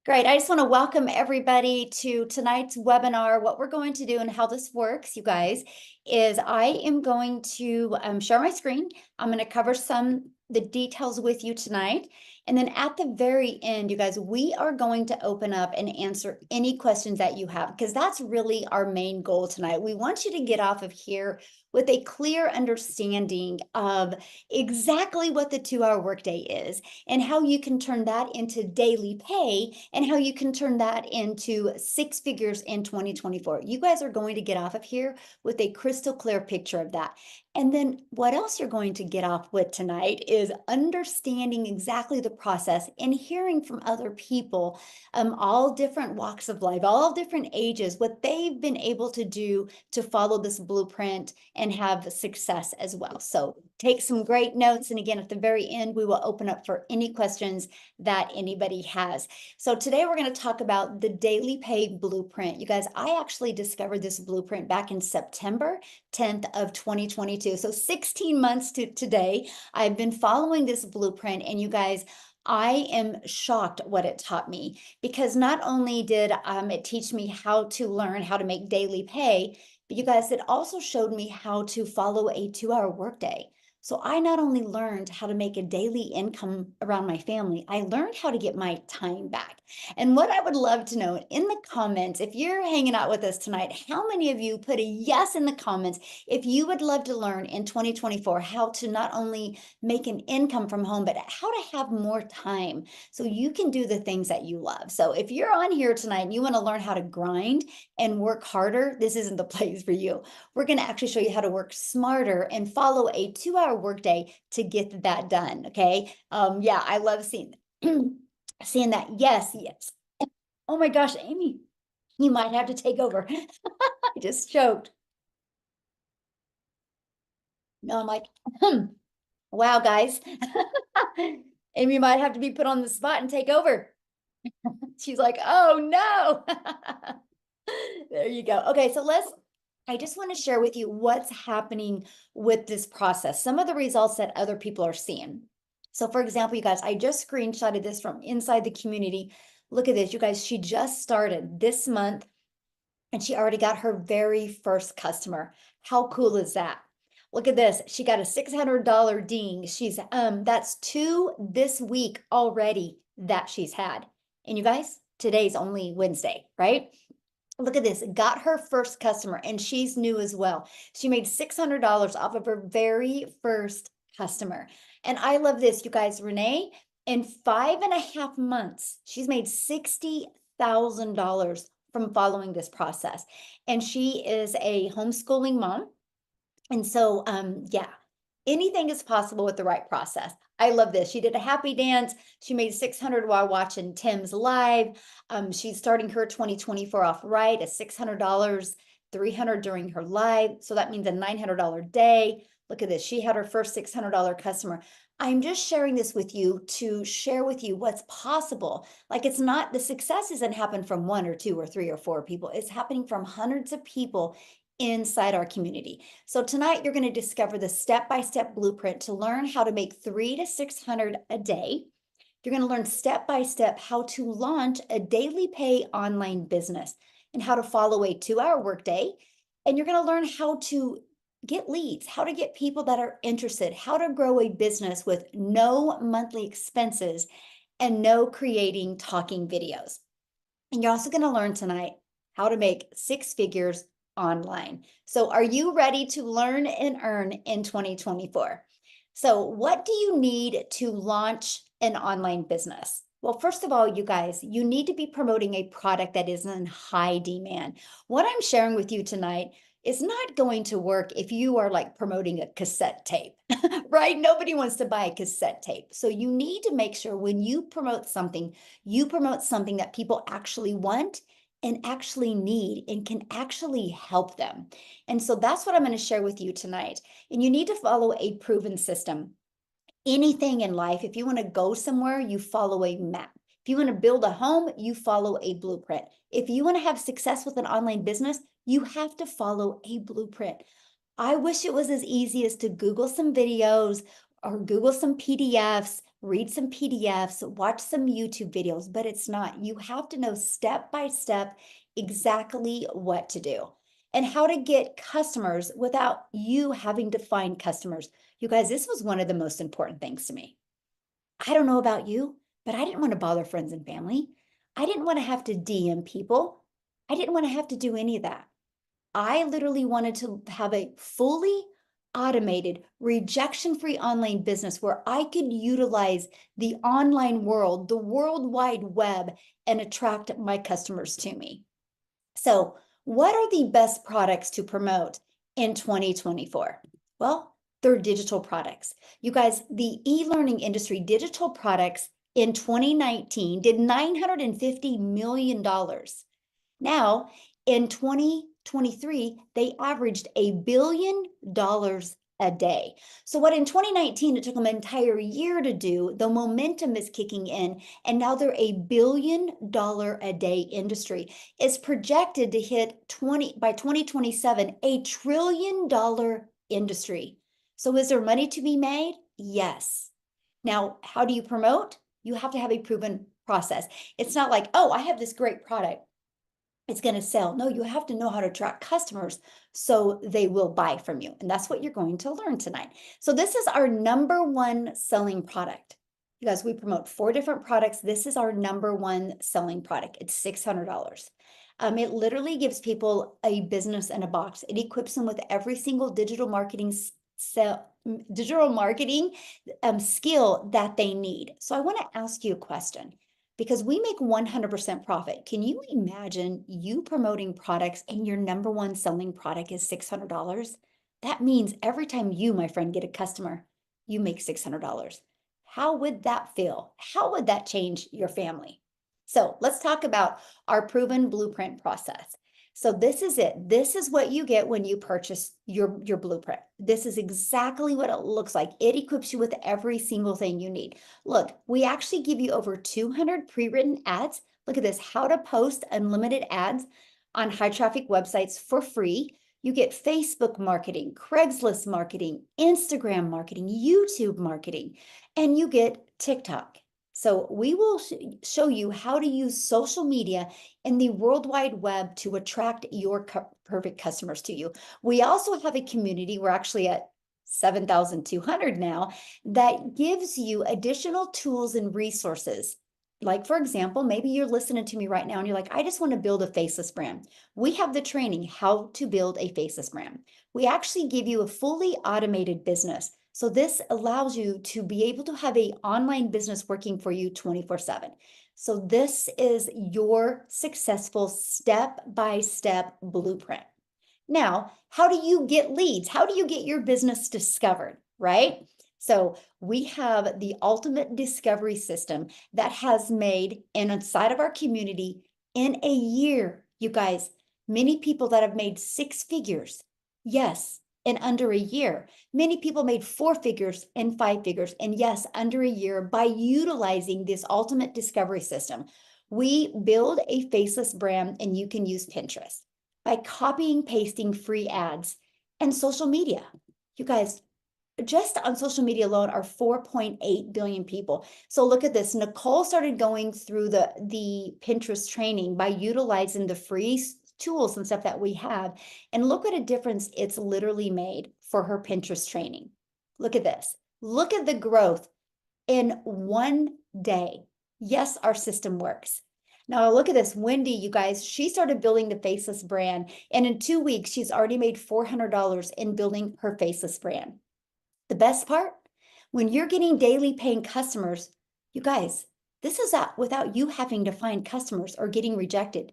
Great. I just want to welcome everybody to tonight's webinar. What we're going to do and how this works, you guys, is I am going to share my screen. I'm going to cover the details with you tonight. And then at the very end, you guys, we are going to open up and answer any questions that you have, because that's really our main goal tonight. We want you to get off of here with a clear understanding of exactly what the 2-hour workday is and how you can turn that into daily pay and how you can turn that into six figures in 2024. You guys are going to get off of here with a crystal clear picture of that. And then what else you're going to get off with tonight is understanding exactly the process and hearing from other people, all different walks of life, all different ages, what they've been able to do to follow this blueprint and have success as well. So take some great notes. And again, at the very end, we will open up for any questions that anybody has. So today we're going to talk about the daily pay blueprint. You guys, I actually discovered this blueprint back in September 10th of 2022. So 16 months to today, I've been following this blueprint, and you guys, I am shocked what it taught me, because not only did it teach me how to learn how to make daily pay, but you guys, it also showed me how to follow a 2-hour workday. So I not only learned how to make a daily income around my family, I learned how to get my time back. And what I would love to know in the comments, if you're hanging out with us tonight, how many of you put a yes in the comments if you would love to learn in 2024 how to not only make an income from home, but how to have more time so you can do the things that you love. So if you're on here tonight and you want to learn how to grind and work harder, this isn't the place for you. We're going to actually show you how to work smarter and follow a 2-hour workday to get that done. Okay. Yeah, I love seeing seeing that. Yes, yes. Oh my gosh, Amy, you might have to take over. I just choked. No, I'm like, wow, guys. Amy might have to be put on the spot and take over. She's like, oh no. There you go. Okay, so I just want to share with you what's happening with this process, some of the results that other people are seeing. So for example, you guys, I just screenshotted this from inside the community. Look at this, you guys, she just started this month and she already got her very first customer. How cool is that? Look at this. She got a $600 ding. That's 2 this week already that she's had. And you guys, today's only Wednesday, right? Look at this, got her first customer, and she's new as well. She made $600 off of her very first customer. And I love this, you guys. Renee, in 5.5 months, she's made $60,000 from following this process. And she is a homeschooling mom. And so, yeah, anything is possible with the right process. I love this. She did a happy dance. She made 600 while watching Tim's live. She's starting her 2024 off right at $600, 300 during her live. So that means a $900 day. Look at this. She had her first $600 customer. I'm just sharing this with you to share with you what's possible. Like, it's not, the success doesn't happen from 1 or 2 or 3 or 4 people. It's happening from hundreds of people inside our community. So tonight you're going to discover the step-by-step blueprint to learn how to make 300 to 600 a day. You're going to learn step-by-step how to launch a daily pay online business and how to follow a 2-hour workday. And you're going to learn how to get leads, how to get people that are interested, how to grow a business with no monthly expenses and no creating talking videos. And you're also going to learn tonight how to make 6 figures online. So are you ready to learn and earn in 2024? So what do you need to launch an online business? Well, first of all, you guys, you need to be promoting a product that is in high demand. What I'm sharing with you tonight is not going to work if you are like promoting a cassette tape, right? Nobody wants to buy a cassette tape. So you need to make sure when you promote something that people actually want and actually need and can actually help them. And so that's what I'm going to share with you tonight. And you need to follow a proven system. Anything in life, if you want to go somewhere, you follow a map. If you want to build a home, you follow a blueprint. If you want to have success with an online business, you have to follow a blueprint. I wish it was as easy as to Google some videos or Google some PDFs, read some PDFs, watch some YouTube videos, but it's not. You have to know step by step exactly what to do and how to get customers without you having to find customers. You guys, this was one of the most important things to me. I don't know about you, but I didn't want to bother friends and family. I didn't want to have to DM people. I didn't want to have to do any of that. I literally wanted to have a fully automated, rejection-free online business where I could utilize the online world, the World Wide Web, and attract my customers to me. So, what are the best products to promote in 2024? Well, they're digital products. You guys, the e-learning industry, digital products in 2019 did $950 million. Now, in 2023, they averaged $1 billion a day. So what in 2019, it took them an entire year to do, the momentum is kicking in, and now they're $1 billion a day industry. It's projected to hit by 2027, $1 trillion industry. So is there money to be made? Yes. Now, how do you promote? You have to have a proven process. It's not like, oh, I have this great product, it's going to sell. No, you have to know how to attract customers so they will buy from you. And that's what you're going to learn tonight. So this is our number one selling product. You guys, we promote 4 different products. This is our number one selling product. It's $600. It literally gives people a business in a box. It equips them with every single digital marketing skill that they need. So I want to ask you a question, because we make 100% profit. Can you imagine you promoting products and your number one selling product is $600? That means every time you, my friend, get a customer, you make $600. How would that feel? How would that change your family? So let's talk about our proven blueprint process. So this is it. This is what you get when you purchase your blueprint. This is exactly what it looks like. It equips you with every single thing you need. Look, we actually give you over 200 pre-written ads. Look at this, how to post unlimited ads on high traffic websites for free. You get Facebook marketing, Craigslist marketing, Instagram marketing, YouTube marketing, and you get TikTok. So we will show you how to use social media in the World Wide Web to attract your perfect customers to you. We also have a community, we're actually at 7,200 now, that gives you additional tools and resources. Like, for example, maybe you're listening to me right now and you're like, I just want to build a faceless brand. We have the training, how to build a faceless brand. We actually give you a fully automated business. So this allows you to be able to have an online business working for you 24/7. So this is your successful step-by-step blueprint. Now, how do you get leads? How do you get your business discovered, right? So we have the ultimate discovery system that has made inside of our community in a year, you guys, many people that have made 6 figures. Yes, in under a year. Many people made 4 figures and 5 figures, and yes, under a year by utilizing this ultimate discovery system. We build a faceless brand, and you can use Pinterest by copying, pasting free ads and social media. You guys, just on social media alone are 4.8 billion people. So look at this. Nicole started going through the Pinterest training by utilizing the free tools and stuff that we have. And look what a difference it's literally made for her Pinterest training. Look at this. Look at the growth in one day. Yes, our system works. Now look at this, Wendy, you guys, she started building the faceless brand, and in 2 weeks, she's already made $400 in building her faceless brand. The best part, when you're getting daily paying customers, you guys, this is without you having to find customers or getting rejected.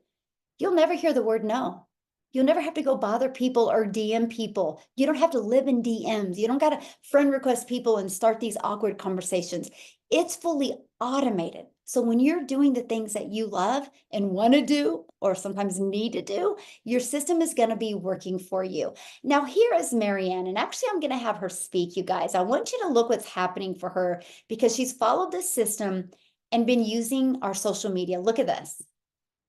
You'll never hear the word no. You'll never have to go bother people or DM people. You don't have to live in DMs. You don't got to friend request people and start these awkward conversations. It's fully automated. So when you're doing the things that you love and want to do, or sometimes need to do, your system is going to be working for you. Now, here is Marianne, and actually I'm going to have her speak, you guys. I want you to look what's happening for her because she's followed this system and been using our social media. Look at this.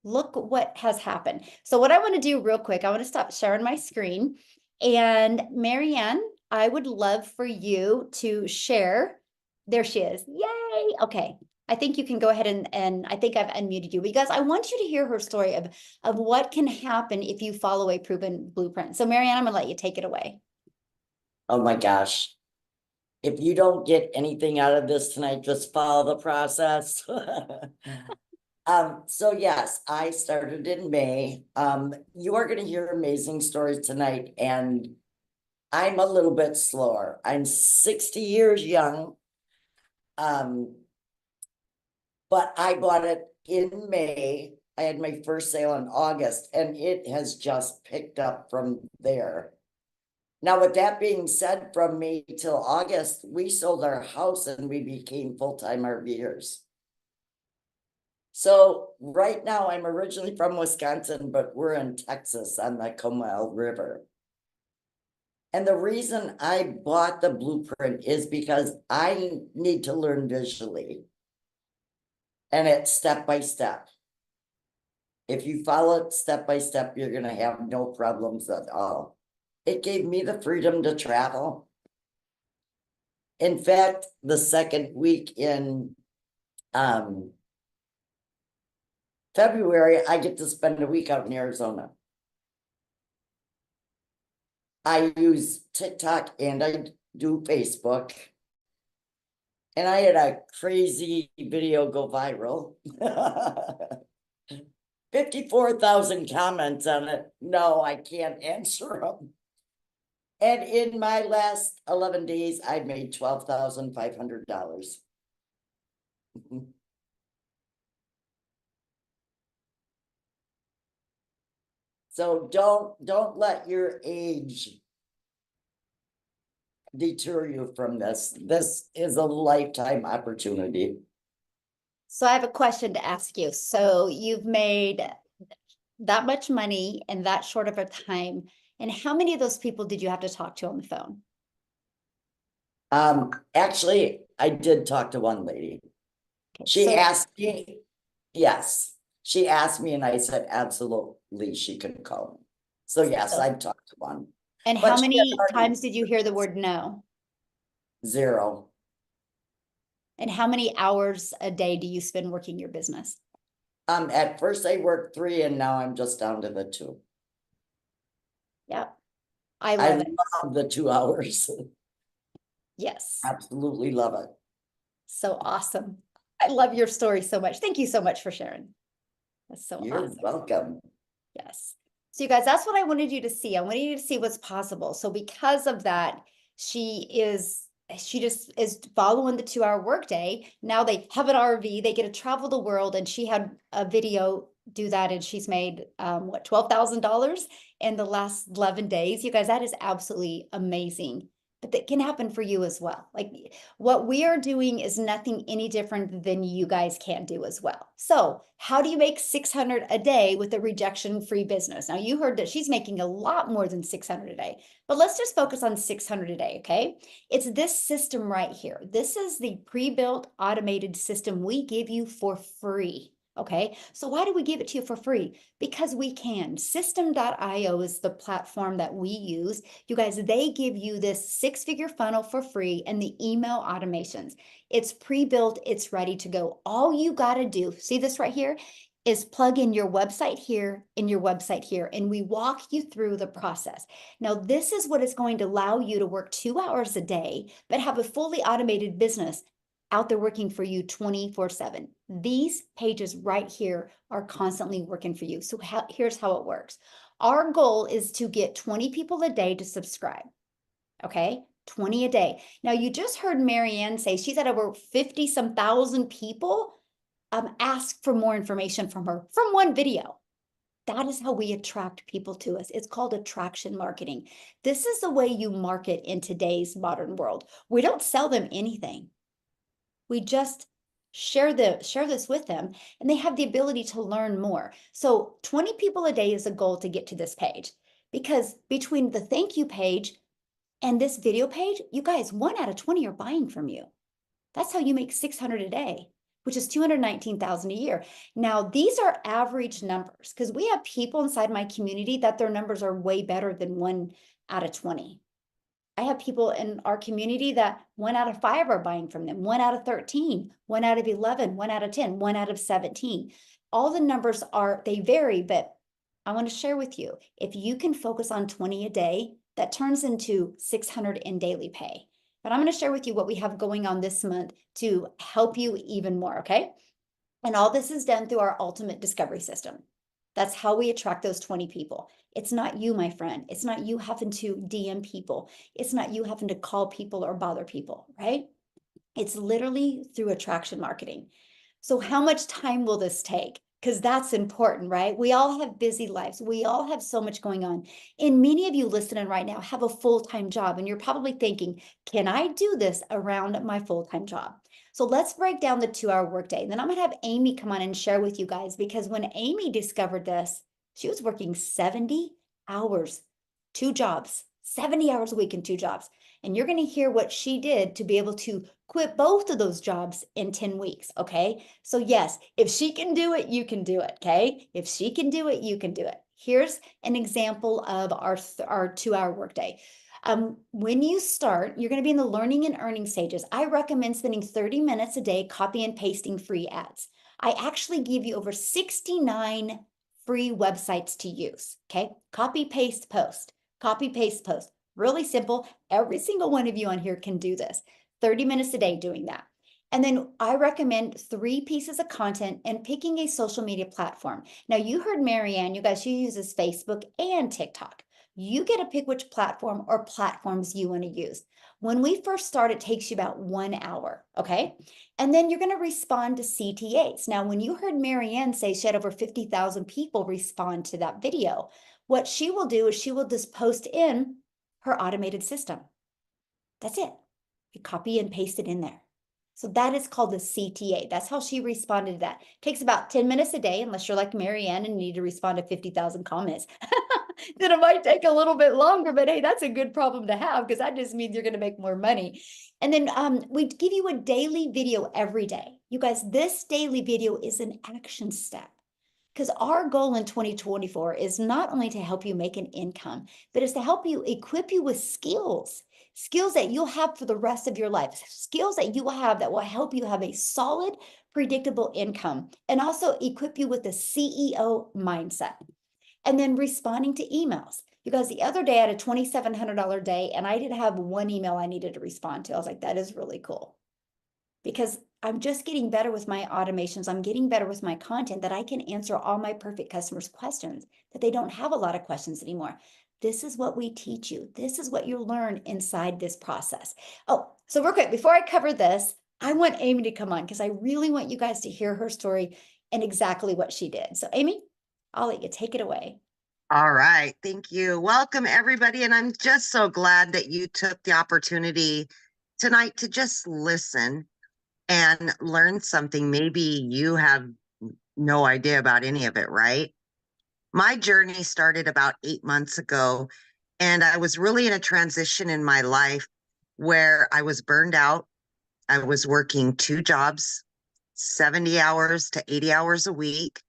Look what has happened. So what I want to do real quick, I want to stop sharing my screen. And Marianne, I would love for you to share There she is. Yay. Okay. I think you can go ahead and I think I've unmuted you because I want you to hear her story of what can happen if you follow a proven blueprint. So Marianne, I'm gonna let you take it away. Oh my gosh. If you don't get anything out of this tonight, just follow the process. So yes, I started in May. You are gonna hear amazing stories tonight, and I'm a little bit slower. I'm 60 years young. But I bought it in May. I had my first sale in August, and it has just picked up from there. Now, with that being said, from May till August, we sold our house and we became full-time RVers. So right now, I'm originally from Wisconsin, but we're in Texas on the Comal River. And the reason I bought the blueprint is because I need to learn visually. And it's step by step. If you follow it step by step, you're going to have no problems at all. It gave me the freedom to travel. In fact, the second week in February, I get to spend a week out in Arizona. I use TikTok and I do Facebook. And I had a crazy video go viral. 54,000 comments on it. No, I can't answer them. And in my last 11 days, I made $12,500. So don't let your age deter you from this. This is a lifetime opportunity. So I have a question to ask you. So you've made that much money in that short of a time. And how many of those people did you have to talk to on the phone? Actually, I did talk to one lady. Okay, She so asked me, yes, she asked me and I said, absolutely, she could call me. So yes, I've talked to one. and But how she had many already times did you hear the word no? 0. And how many hours a day do you spend working your business? At first I worked 3 and now I'm just down to the 2. Yeah, I love it. love the 2 hours. Yes, Absolutely love it. so awesome. I love your story so much. Thank you so much for sharing. That's so You're awesome. welcome. Yes. So you guys, that's what I wanted you to see. I wanted you to see what's possible. So because of that, she just is following the 2-hour workday. Now they have an RV, they get to travel the world, and she had a video do that, and she's made what, $12,000 in the last 11 days. You guys, that is absolutely amazing. But that can happen for you as well. Like what we are doing is nothing any different than you guys can do as well. So how do you make 600 a day with a rejection-free business? Now you heard that she's making a lot more than 600 a day, but let's just focus on 600 a day, okay? It's this system right here. This is the pre-built automated system we give you for free. Okay, so why do we give it to you for free? Because we can. System.io is the platform that we use. You guys, they give you this 6-figure funnel for free and the email automations. It's pre-built, it's ready to go. All you got to do, see this right here, is plug in your website here and your website here, and we walk you through the process. Now, this is what is going to allow you to work 2 hours a day, but have a fully automated business out there working for you 24/7. These pages right here are constantly working for you. So here's how it works. Our goal is to get 20 people a day to subscribe. Okay, 20 a day. Now you just heard Marianne say she's had over 50 some thousand people ask for more information from her from one video. That is how we attract people to us. It's called attraction marketing. This is the way you market in today's modern world. We don't sell them anything. We just share this with them, and they have the ability to learn more. So 20 people a day is a goal to get to this page, because between the thank you page and this video page, you guys, 1 out of 20 are buying from you. That's how you make 600 a day, which is 219,000 a year. Now, these are average numbers, because we have people inside my community that their numbers are way better than 1 out of 20. I have people in our community that 1 out of 5 are buying from them, 1 out of 13, 1 out of 11, 1 out of 10, 1 out of 17. All the numbers they vary, but I want to share with you, if you can focus on 20 a day, that turns into 600 in daily pay. But I'm going to share with you what we have going on this month to help you even more, okay? And all this is done through our ultimate discovery system. That's how we attract those 20 people. It's not you, my friend. It's not you having to DM people. It's not you having to call people or bother people, right? It's literally through attraction marketing. So how much time will this take? Because that's important, right? We all have busy lives. We all have so much going on. And many of you listening right now have a full-time job, and you're probably thinking, can I do this around my full-time job? So let's break down the 2-hour workday. And then I'm going to have Amy come on and share with you guys, because when Amy discovered this, she was working 70 hours, 2 jobs, 70 hours a week and 2 jobs. And you're going to hear what she did to be able to quit both of those jobs in 10 weeks. Okay. So yes, if she can do it, you can do it. Okay. If she can do it, you can do it. Here's an example of our 2-hour workday. When you start, you're going to be in the learning and earning stages. I recommend spending 30 minutes a day copy and pasting free ads. I actually give you over 69 free websites to use. Okay. Copy, paste, post, copy, paste, post. Really simple. Every single one of you on here can do this. 30 minutes a day doing that. And then I recommend 3 pieces of content and picking a social media platform. Now, you heard Marianne, you guys, she uses Facebook and TikTok. You get to pick which platform or platforms you want to use. When we first start, it takes you about 1 hour, okay? And then you're going to respond to CTAs. Now, when you heard Marianne say she had over 50,000 people respond to that video, what she will do is she will just post in her automated system. That's it. You copy and paste it in there. So that is called the CTA. That's how she responded to that. It takes about 10 minutes a day, unless you're like Marianne and need to respond to 50,000 comments. Then it might take a little bit longer, but hey, that's a good problem to have, because that just means you're going to make more money. And then we give you a daily video every day. You guys, this daily video is an action step. Because our goal in 2024 is not only to help you make an income, but it's to help you equip you with skills that you'll have for the rest of your life, skills that you will have that will help you have a solid, predictable income, and also equip you with the CEO mindset. And then responding to emails. You guys, the other day I had a $2,700 day, and I did have 1 email I needed to respond to. I was like, that is really cool. Because I'm just getting better with my automations. I'm getting better with my content, that I can answer all my perfect customers' questions, that they don't have a lot of questions anymore. This is what we teach you. This is what you'll learn inside this process. Oh, so real quick, before I cover this, I want Amy to come on, because I really want you guys to hear her story and exactly what she did. So Amy, I'll let you take it away. All right. Thank you. Welcome, everybody. And I'm just so glad that you took the opportunity tonight to just listen and learn something. Maybe you have no idea about any of it, right? My journey started about 8 months ago, and I was really in a transition in my life where I was burned out. I was working 2 jobs, 70 hours to 80 hours a week.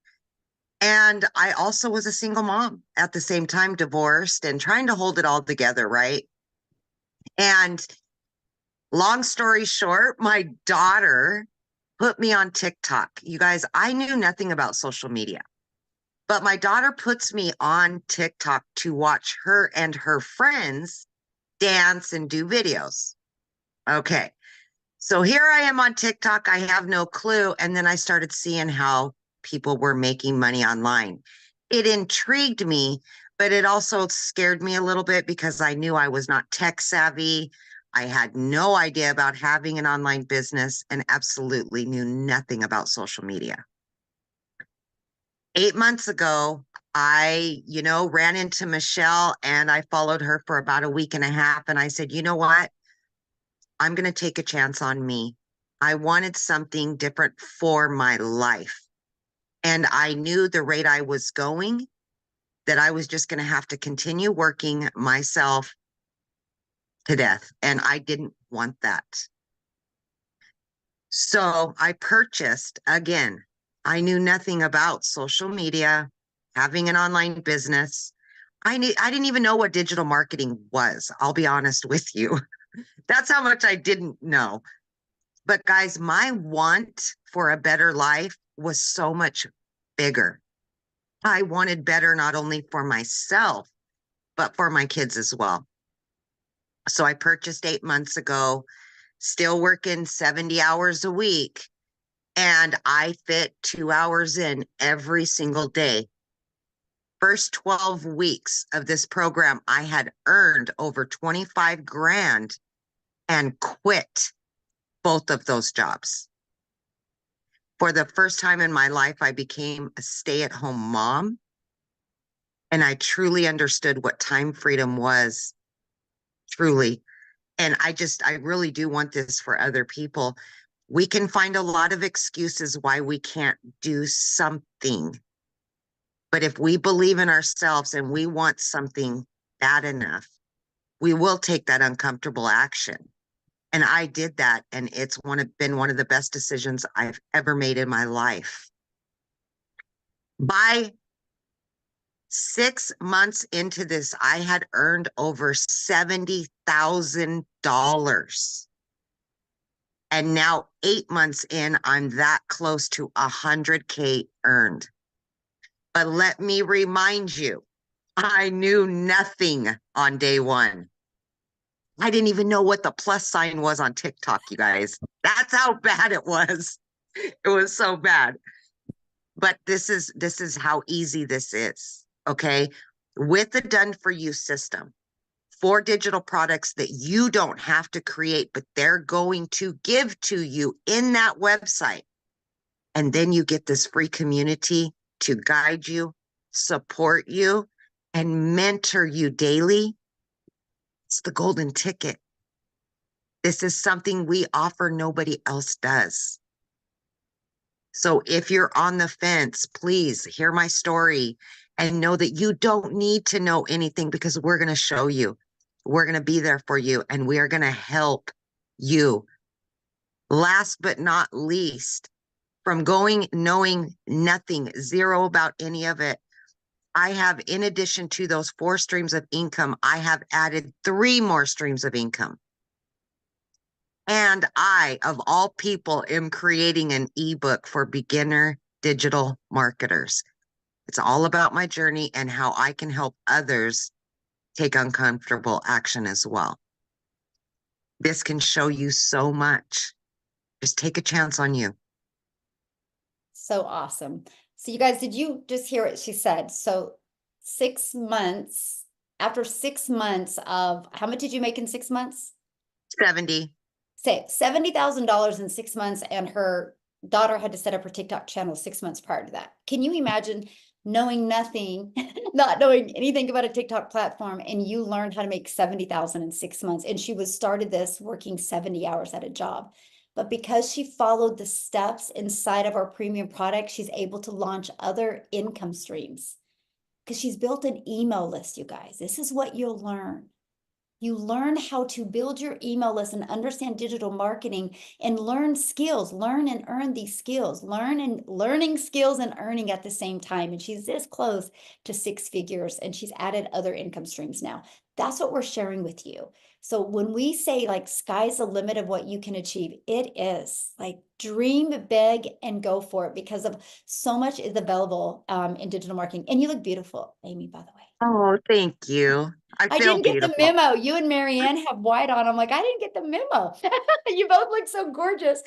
And I also was a single mom at the same time, divorced and trying to hold it all together, right? And long story short, my daughter put me on TikTok. You guys, I knew nothing about social media, but my daughter puts me on TikTok to watch her and her friends dance and do videos. Okay. So here I am on TikTok. I have no clue. And then I started seeing how people were making money online. It intrigued me, but it also scared me a little bit because I knew I was not tech savvy. I had no idea about having an online business and absolutely knew nothing about social media. 8 months ago, I, ran into Michelle and I followed her for about a week and a half. And I said, you know what? I'm going to take a chance on me. I wanted something different for my life. And I knew the rate I was going, that I was just going to have to continue working myself to death. And I didn't want that. So I purchased, again, I knew nothing about social media, having an online business. I didn't even know what digital marketing was. I'll be honest with you. That's how much I didn't know. But guys, my want for a better life was so much bigger. I wanted better not only for myself, but for my kids as well. So I purchased 8 months ago, still working 70 hours a week, and I fit 2 hours in every single day. First 12 weeks of this program, I had earned over 25 grand and quit both of those jobs. For the first time in my life, I became a stay-at-home mom, and I truly understood what time freedom was, truly. And I really do want this for other people. We can find a lot of excuses why we can't do something. But if we believe in ourselves and we want something bad enough, we will take that uncomfortable action. And I did that, and it's been one of the best decisions I've ever made in my life. By 6 months into this, I had earned over $70,000. And now 8 months in, I'm that close to 100K earned. But let me remind you, I knew nothing on day one. I didn't even know what the plus sign was on TikTok, you guys. That's how bad it was. It was so bad. But this is how easy this is, okay? With the done for you system, 4 digital products that you don't have to create, but they're going to give to you in that website. And then you get this free community to guide you, support you, and mentor you daily. It's the golden ticket. This is something we offer, nobody else does. So if you're on the fence, please hear my story and know that you don't need to know anything, because we're going to show you. We're going to be there for you, and we are going to help you. Last but not least, from knowing nothing, zero about any of it, I have, in addition to those 4 streams of income, I have added 3 more streams of income. And I, of all people, am creating an ebook for beginner digital marketers. It's all about my journey and how I can help others take uncomfortable action as well. This can show you so much. Just take a chance on you. So awesome. So you guys, did you just hear what she said? So 6 months, after 6 months of, how much did you make in 6 months? 70. Say $70,000 in 6 months, and her daughter had to set up her TikTok channel 6 months prior to that. Can you imagine knowing nothing, not knowing anything about a TikTok platform, and you learned how to make 70,000 in 6 months, and she started this working 70 hours at a job. But because she followed the steps inside of our premium product, she's able to launch other income streams because she's built an email list, you guys. This is what you'll learn. You learn how to build your email list and understand digital marketing and learn skills, learn and earn these skills, learning skills and earning at the same time. And she's this close to 6 figures, and she's added other income streams now. That's what we're sharing with you. So when we say like sky's the limit of what you can achieve, it is like dream big and go for it, because of so much is available in digital marketing. And you look beautiful, Amy, by the way. Oh, thank you. I I feel didn't get the beautiful. memo. You and Marianne have white on. I'm like, I didn't get the memo. You both look so gorgeous.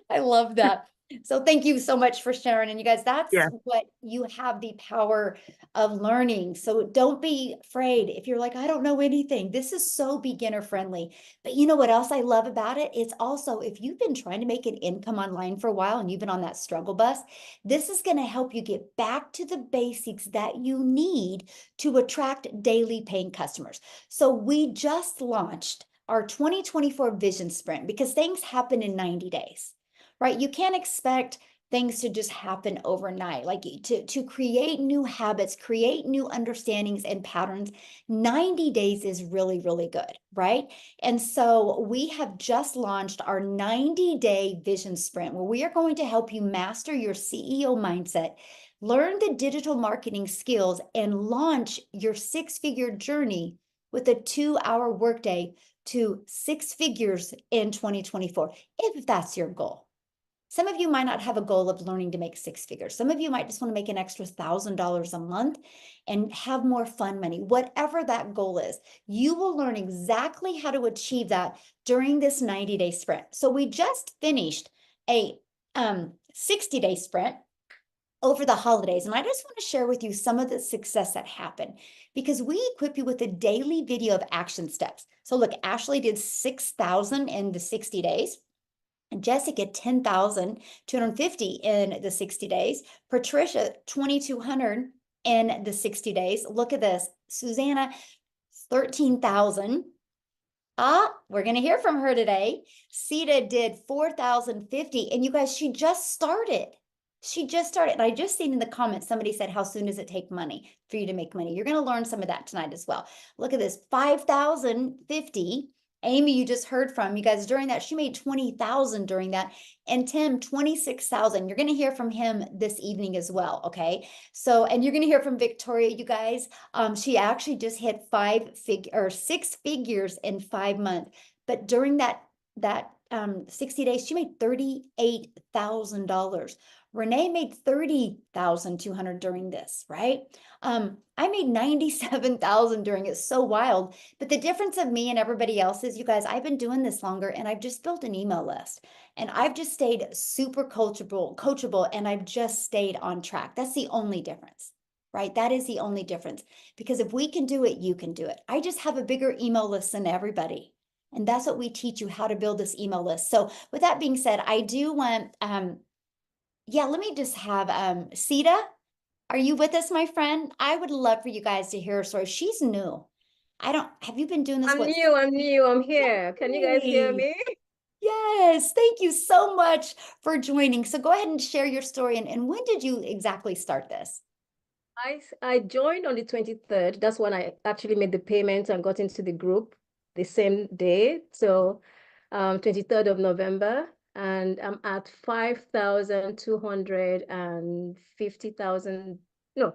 I love that. So thank you so much for sharing. And you guys, that's Yeah. what you have the power of learning. So don't be afraid if you're like, I don't know anything. This is so beginner friendly. But you know what else I love about it? It's also, if you've been trying to make an income online for a while and you've been on that struggle bus, this is going to help you get back to the basics that you need to attract daily paying customers. So we just launched our 2024 vision sprint, because things happen in 90 days, right? You can't expect things to just happen overnight. Like to create new habits, create new understandings and patterns, 90 days is really, really good, right? And so we have just launched our 90-day vision sprint, where we are going to help you master your CEO mindset Learn the digital marketing skills and launch your six-figure journey with a 2-hour workday to six figures in 2024, if that's your goal. Some of you might not have a goal of learning to make six figures. Some of you might just want to make an extra $1,000 a month and have more fun money. Whatever that goal is, you will learn exactly how to achieve that during this 90-day sprint. So we just finished a 60-day sprint over the holidays. And I just want to share with you some of the success that happened because we equip you with a daily video of action steps. So look, Ashley did 6,000 in the 60 days. Jessica, 10,250 in the 60 days. Patricia, 2,200 in the 60 days. Look at this. Susanna, 13,000. We're going to hear from her today. Sita did 4,050. And you guys, she just started. She just started. And I just seen in the comments, somebody said, how soon does it take money for you to make money? You're going to learn some of that tonight as well. Look at this, 5,050. Amy, you just heard from, you guys, during that, she made 20,000 during that. And Tim, 26,000. You're going to hear from him this evening as well, okay? So, and you're going to hear from Victoria, you guys. She actually just hit six figures in 5 months. But during that 60 days, she made $38,000. Renee made 30,200 during this, right? I made 97,000 during it. So wild. But the difference of me and everybody else is, you guys, I've been doing this longer and I've just built an email list and I've just stayed super coachable and I've just stayed on track. That's the only difference, right? That is the only difference, because if we can do it, you can do it. I just have a bigger email list than everybody. And that's what we teach you, how to build this email list. So with that being said, I do want, yeah, let me just have Sita. Are you with us, my friend? I would love for you guys to hear her story. She's new. Have you been doing this? I'm new, I'm here. Can you guys hear me? Yes, thank you so much for joining. So go ahead and share your story. And when did you exactly start this? I joined on the 23rd. That's when I actually made the payment and got into the group the same day. So 23rd of November. And I'm at 5,250,000. No,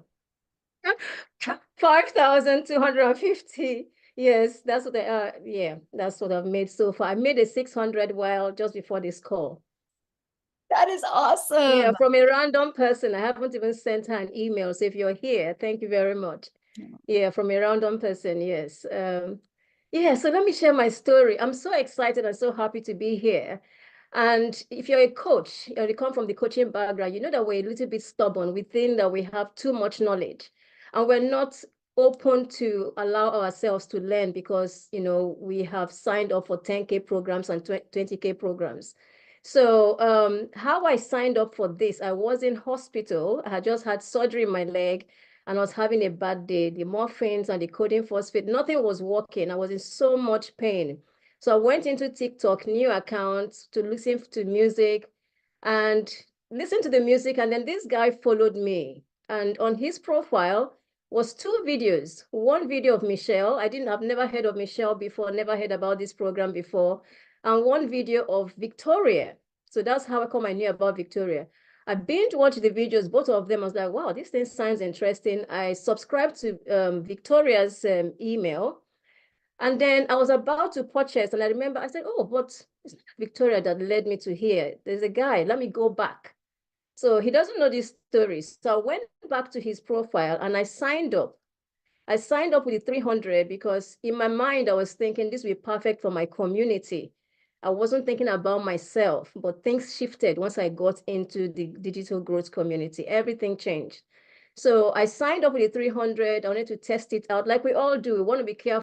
5,250. Yes, that's what that's what I've made so far. I made a 600 while just before this call. That is awesome. Yeah, from a random person. I haven't even sent her an email. So if you're here, thank you very much. Yeah, from a random person, yes. Yeah, so let me share my story. I'm so excited and so happy to be here. And if you're a coach, or you come from the coaching background, you know that we're a little bit stubborn. We think that we have too much knowledge and we're not open to allow ourselves to learn because, you know, we have signed up for 10K programs and 20K programs. So how I signed up for this, I was in hospital. I had just had surgery in my leg and I was having a bad day. The morphines and the codeine phosphate, nothing was working. I was in so much pain. So I went into TikTok, new accounts to listen to music and listen to the music. And then this guy followed me. And on his profile was 2 videos. One video of Michelle. I've never heard of Michelle before, never heard about this program before. And one video of Victoria. So that's how I knew about Victoria. I binge watched the videos, both of them. I was like, wow, this thing sounds interesting. I subscribed to Victoria's email. And then I was about to purchase. And I remember I said, oh, but it's not Victoria that led me to here. There's a guy. Let me go back. So he doesn't know this story. So I went back to his profile and I signed up. I signed up with the 300 because in my mind, I was thinking this would be perfect for my community. I wasn't thinking about myself, but things shifted once I got into the digital growth community. Everything changed. So I signed up with the 300. I wanted to test it out like we all do. We want to be careful